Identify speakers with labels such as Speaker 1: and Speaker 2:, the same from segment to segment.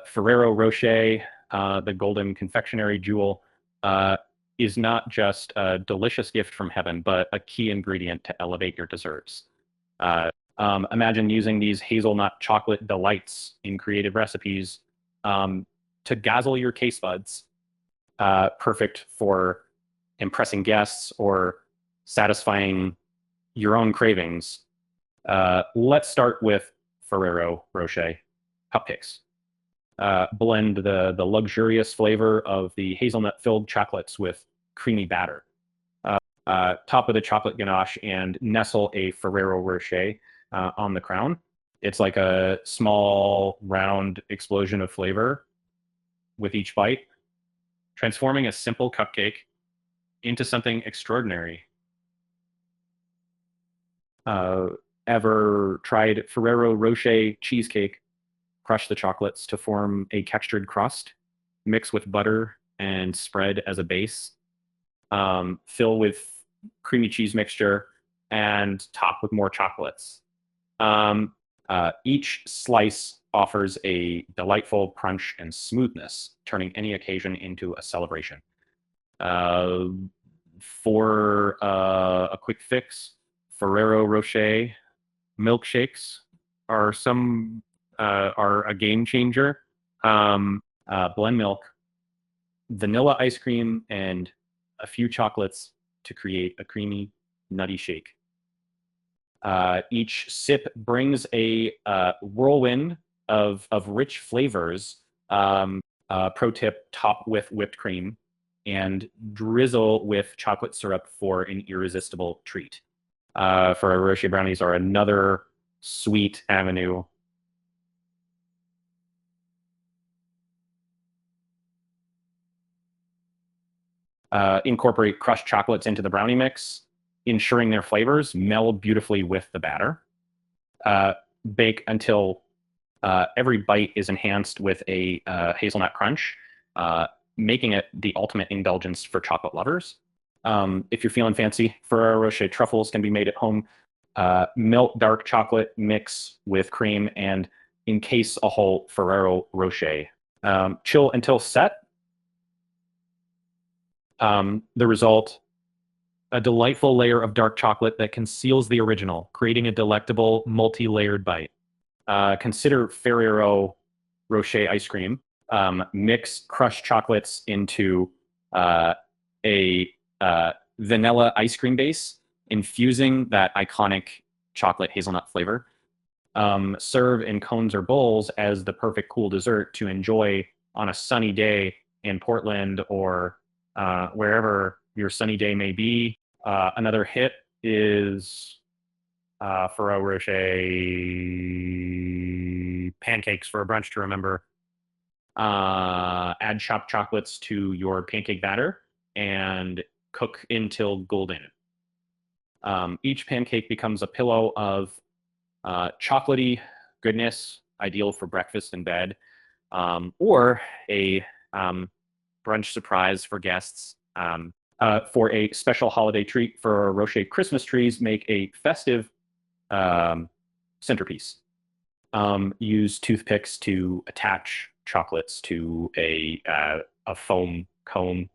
Speaker 1: Ferrero Rocher, the golden confectionery jewel, is not just a delicious gift from heaven, but a key ingredient to elevate your desserts. Imagine using these hazelnut chocolate delights in creative recipes to dazzle your taste buds, perfect for impressing guests or satisfying your own cravings. Let's start with Ferrero Rocher cupcakes. Blend the luxurious flavor of the hazelnut-filled chocolates with creamy batter. Top of the chocolate ganache and nestle a Ferrero Rocher on the crown. It's like a small, round explosion of flavor with each bite, transforming a simple cupcake into something extraordinary. Ever tried Ferrero Rocher cheesecake? Crush the chocolates to form a textured crust, mix with butter and spread as a base. Fill with creamy cheese mixture and top with more chocolates. Each slice offers a delightful crunch and smoothness, turning any occasion into a celebration. For a quick fix, Ferrero Rocher milkshakes are a game changer. Blend milk, vanilla ice cream, and a few chocolates to create a creamy, nutty shake. Each sip brings a whirlwind of rich flavors. Pro tip, top with whipped cream and drizzle with chocolate syrup for an irresistible treat. Ferrero Rocher brownies are another sweet avenue. Incorporate crushed chocolates into the brownie mix, ensuring their flavors meld beautifully with the batter. Bake until every bite is enhanced with a hazelnut crunch, making it the ultimate indulgence for chocolate lovers. If you're feeling fancy, Ferrero Rocher truffles can be made at home. Melt dark chocolate, mix with cream, and encase a whole Ferrero Rocher. Chill until set. The result, a delightful layer of dark chocolate that conceals the original, creating a delectable multi-layered bite. Consider Ferrero Rocher ice cream. Mix crushed chocolates into a vanilla ice cream base, infusing that iconic chocolate hazelnut flavor. Serve in cones or bowls as the perfect cool dessert to enjoy on a sunny day in Portland or wherever your sunny day may be. Another hit is Ferrero Rocher pancakes for a brunch to remember. Add chopped chocolates to your pancake batter and cook until golden. Each pancake becomes a pillow of chocolatey goodness, ideal for breakfast in bed, or a brunch surprise for guests. For a special holiday treat for Rocher Christmas trees, make a festive centerpiece. Use toothpicks to attach chocolates to a foam cone,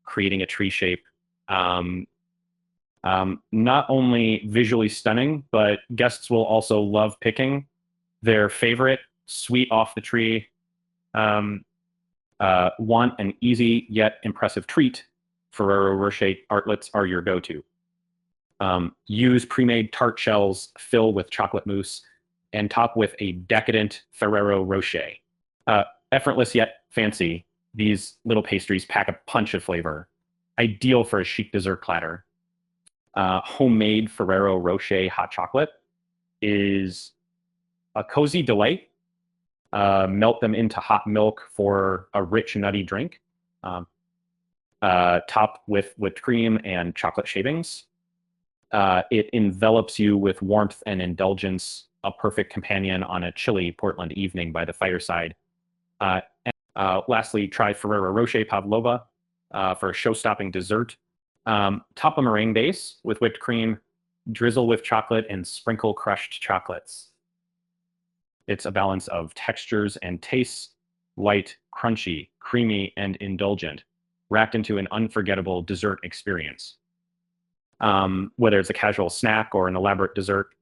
Speaker 1: creating a tree shape. Not only visually stunning, but guests will also love picking their favorite sweet off the tree. Want an easy yet impressive treat? Ferrero Rocher tartlets are your go-to. Use pre-made tart shells, fill with chocolate mousse, and top with a decadent Ferrero Rocher. Effortless yet fancy, these little pastries pack a punch of flavor, ideal for a chic dessert platter. Homemade Ferrero Rocher hot chocolate is a cozy delight. Melt them into hot milk for a rich, nutty drink. Top with whipped cream and chocolate shavings. It envelops you with warmth and indulgence, a perfect companion on a chilly Portland evening by the fireside. Lastly, try Ferrero Rocher pavlova for a show-stopping dessert. Top a meringue base with whipped cream, drizzle with chocolate, and sprinkle crushed chocolates. It's a balance of textures and tastes, light, crunchy, creamy, and indulgent, wrapped into an unforgettable dessert experience. Whether it's a casual snack or an elaborate dessert,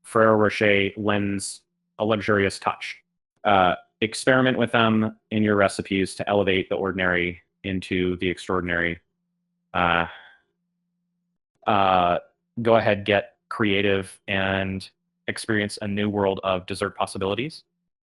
Speaker 1: Ferrero Rocher lends a luxurious touch. Experiment with them in your recipes to elevate the ordinary into the extraordinary. Uh, uh, Go ahead, get creative, and experience a new world of dessert possibilities.